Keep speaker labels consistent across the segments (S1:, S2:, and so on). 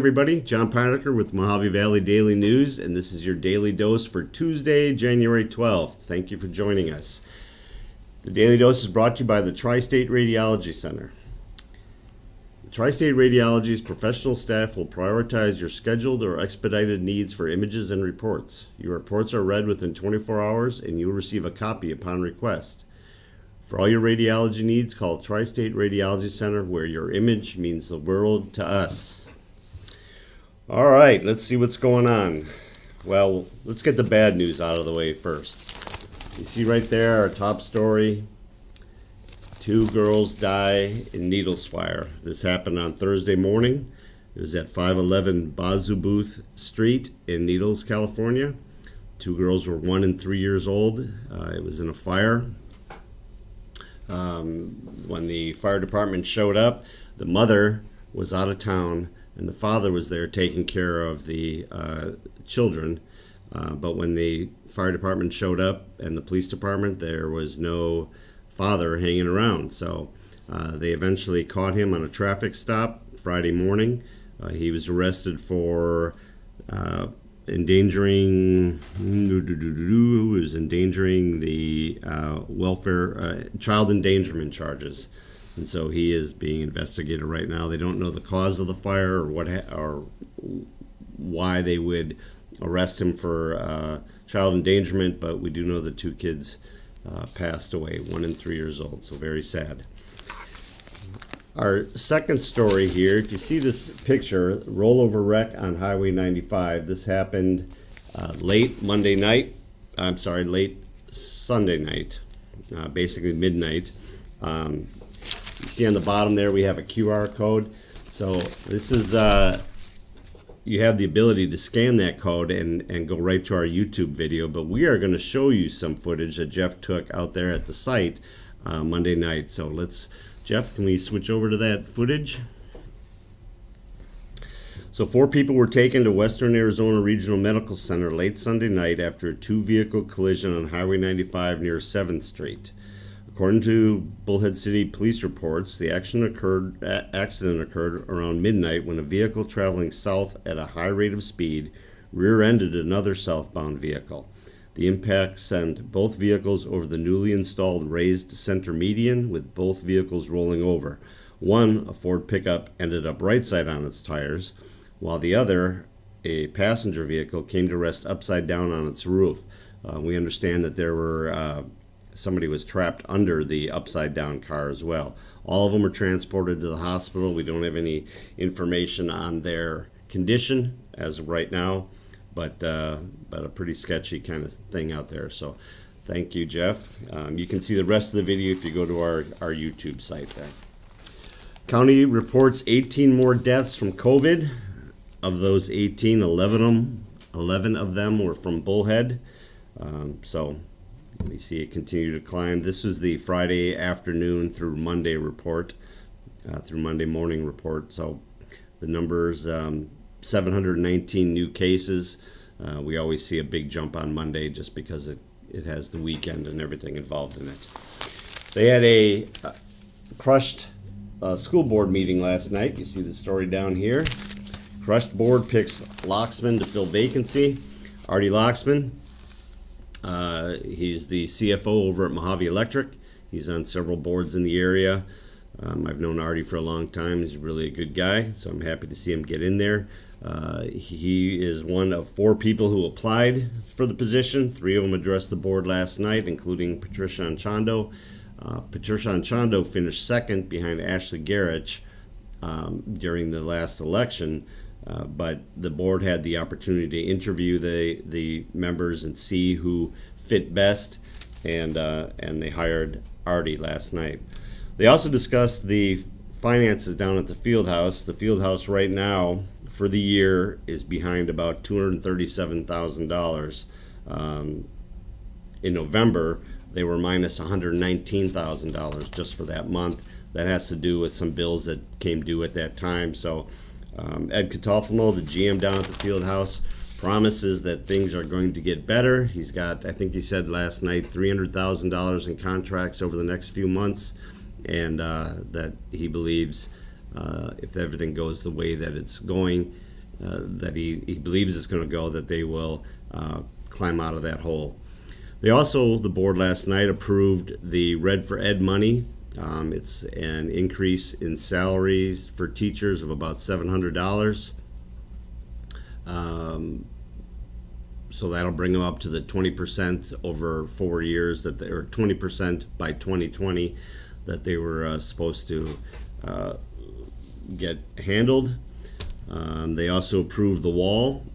S1: everybody. John Pinecker with Mohave Valley Daily News, and this is your daily dose for Tuesday, January 12th. Thank you for joining us. The Daily Dose is brought to you by the Tri-State Radiology Center. The Tri-State Radiology's professional staff will prioritize your scheduled or expedited needs for images and reports. Your reports are read within 24 hours, and you will receive a copy upon request. For all your radiology needs, call Tri-State Radiology Center, where your image means the world to us. All right, let's see what's going on. Well, let's get the bad news out of the way first. You see right there our top story. 2 girls die in needles fire. This happened on Thursday morning. It was at 511 Bazubuth Street in Needles, California. 2 girls were 1 and 3 years old. It was in a fire. When the fire department showed up, the mother was out of town and the father was there taking care of the children. But when the fire department showed up and the police department, there was no father hanging around. So they eventually caught him on a traffic stop Friday morning. He was arrested for endangering the welfare, child endangerment charges, and so he is being investigated right now. They don't know the cause of the fire or or why they would arrest him for child endangerment, but we do know the 2 kids passed away, 1 and 3 years old, so very sad. Our second story here, if you see this picture, rollover wreck on Highway 95. This happened late Sunday night, basically midnight. You see on the bottom there we have a QR code. So this is, you have the ability to scan that code and go right to our YouTube video, but we are going to show you some footage that Jeff took out there at the site Monday night. So Jeff, can we switch over to that footage? So 4 people were taken to Western Arizona Regional Medical Center late Sunday night after a 2-vehicle collision on Highway 95 near 7th Street. According to Bullhead City police reports, the accident occurred around midnight when a vehicle traveling south at a high rate of speed rear-ended another southbound vehicle. The impact sent both vehicles over the newly installed raised center median, with both vehicles rolling over. One, a Ford pickup, ended up right side on its tires, while the other, a passenger vehicle, came to rest upside down on its roof. We understand that somebody was trapped under the upside down car as well. All of them were transported to the hospital. We don't have any information on their condition as of right now, but a pretty sketchy kind of thing out there. So thank you, Jeff. You can see the rest of the video if you go to our YouTube site there. County reports 18 more deaths from COVID. Of those 18, 11 of them were from Bullhead. So we see it continue to climb. This was the Friday afternoon through Monday report, through Monday morning report. So the numbers, 719 new cases. We always see a big jump on Monday just because it has the weekend and everything involved in it. They had a CRUSHD school board meeting last night. You see the story down here. CRUSHD board picks Lauxman to fill vacancy. Artie Lauxman, he's the CFO over at Mohave Electric. He's on several boards in the area. I've known Artie for a long time. He's really a good guy, so I'm happy to see him get in there. He is one of 4 people who applied for the position. 3 of them addressed the board last night, including Patricia Anchondo. Patricia Anchondo finished second behind Ashley Garrich during the last election, but the board had the opportunity to interview the members and see who fit best, and they hired Artie last night. They also discussed the finances down at the field house. The field house right now for the year is behind about $237,000. In November, they were minus $119,000 just for that month. That has to do with some bills that came due at that time. So Ed Catalfano, the GM down at the field house, promises that things are going to get better. He's got, I think he said last night, $300,000 in contracts over the next few months, and that he believes if everything goes the way that it's going, that he believes it's going to go, that they will climb out of that hole. The board last night approved the Red for Ed money. It's an increase in salaries for teachers of about $700. So that'll bring them up to the 20% over 4 years that they, or 20% by 2020 that they were supposed to get handled. They also approved the wall.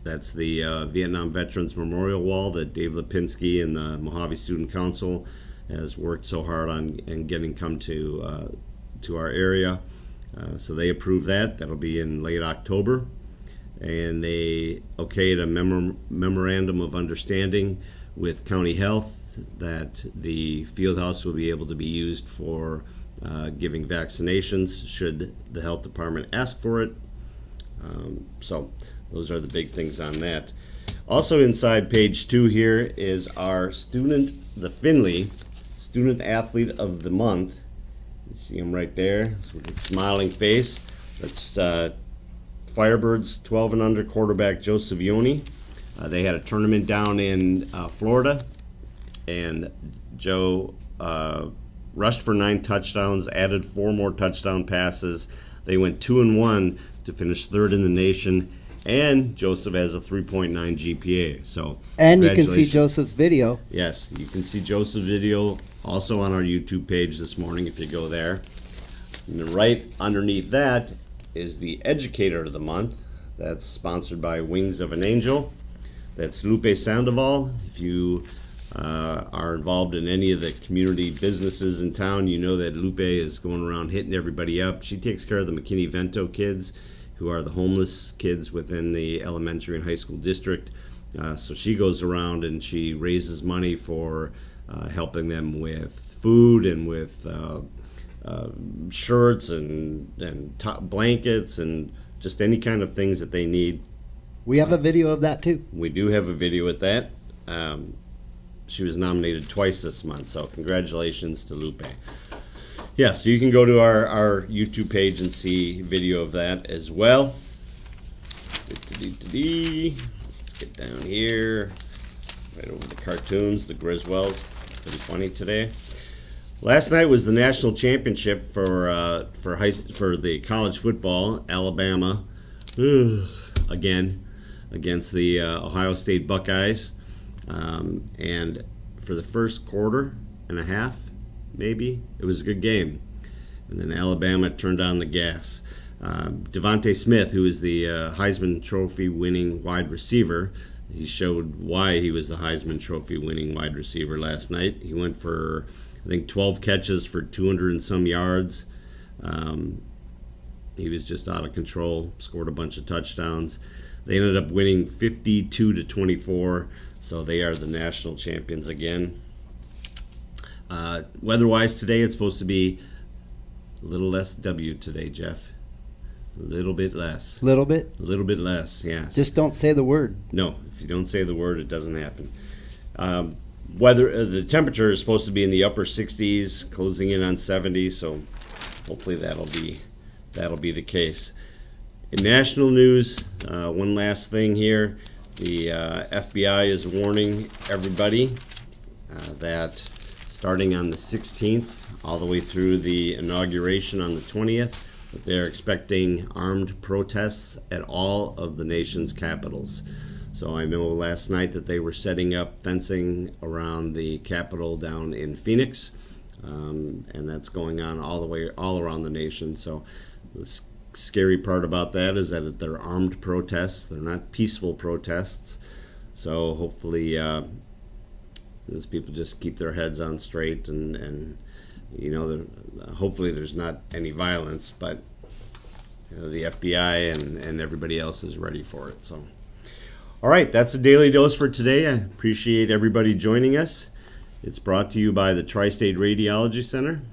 S1: That's the Vietnam Veterans Memorial Wall that Dave Lipinski and the Mohave Student Council has worked so hard on and getting come to our area. So they approved that. That'll be in late October. And they okayed a memorandum of understanding with County Health that the field house will be able to be used for giving vaccinations should the health department ask for it. So those are the big things on that. Also inside page 2 here is our student, the Finley Student Athlete of the Month. You see him right there with a smiling face. That's Firebirds 12 and under quarterback Joseph Yoni. They had a tournament down in Florida, and Joe rushed for 9 touchdowns, added 4 more touchdown passes. They went 2-1 to finish 3rd in the nation, and Joseph has a 3.9 GPA. So,
S2: and you can see Joseph's video.
S1: Yes, you can see Joseph's video also on our YouTube page this morning if you go there. And then right underneath that is the Educator of the Month. That's sponsored by Wings of an Angel. That's Lupe Sandoval. If you are involved in any of the community businesses in town, you know that Lupe is going around hitting everybody up. She takes care of the McKinney-Vento kids, who are the homeless kids within the elementary and high school district. So she goes around and she raises money for helping them with food and with shirts and blankets and just any kind of things that they need.
S2: We have a video of that too.
S1: We do have a video with that. She was nominated twice this month, so congratulations to Lupe. Yeah, so you can go to our YouTube page and see video of that as well. Let's get down here, right over the cartoons, the Griswells. Pretty funny today. Last night was the national championship for the college football. Alabama, again, against the Ohio State Buckeyes, and for the first quarter and a half, maybe it was a good game, and then Alabama turned on the gas. Devontae Smith, who is the Heisman Trophy winning wide receiver, he showed why he was the Heisman Trophy winning wide receiver last night. He went for, I think, 12 catches for 200 and some yards. He was just out of control, scored a bunch of touchdowns. They ended up winning 52-24, so they are the national champions again. Weather-wise today, it's supposed to be a little less W today, Jeff. A little bit less.
S2: Little bit?
S1: A little bit less, yes.
S2: Just don't say the word.
S1: No, if you don't say the word, it doesn't happen. The temperature is supposed to be in the upper 60s, closing in on 70, so hopefully that'll be the case. In national news, one last thing here. The FBI is warning everybody that starting on the 16th all the way through the inauguration on the 20th, that they're expecting armed protests at all of the nation's capitals. So I know last night that they were setting up fencing around the Capitol down in Phoenix, and that's going on all around the nation. So the scary part about that is that they're armed protests. They're not peaceful protests. So hopefully those people just keep their heads on straight, and hopefully there's not any violence, but the FBI and everybody else is ready for it. So. All right, that's a Daily Dose for today. I appreciate everybody joining us. It's brought to you by the Tri-State Radiology Center.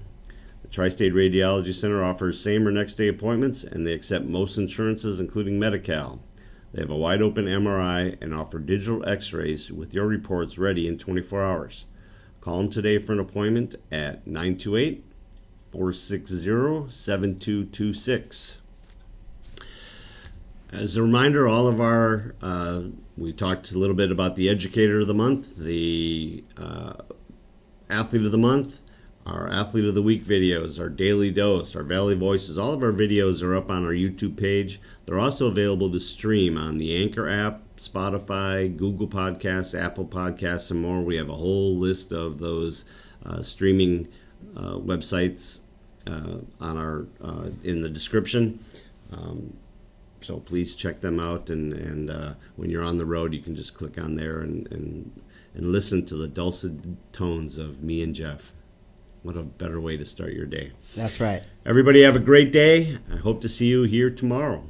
S1: The Tri-State Radiology Center offers same or next day appointments, and they accept most insurances, including Medi-Cal. They have a wide open MRI and offer digital x-rays with your reports ready in 24 hours. Call them today for an appointment at 928-460-7226. As a reminder, all of our, we talked a little bit about the educator of the month, the athlete of the month, our athlete of the week videos, our daily dose, our Valley Voices. All of our videos are up on our YouTube page. They're also available to stream on the Anchor app, Spotify, Google Podcasts, Apple Podcasts, and more. We have a whole list of those streaming websites on our in the description. So please check them out, and when you're on the road, you can just click on there and listen to the dulcet tones of me and Jeff. What a better way to start your day.
S2: That's right.
S1: Everybody have a great day. I hope to see you here tomorrow.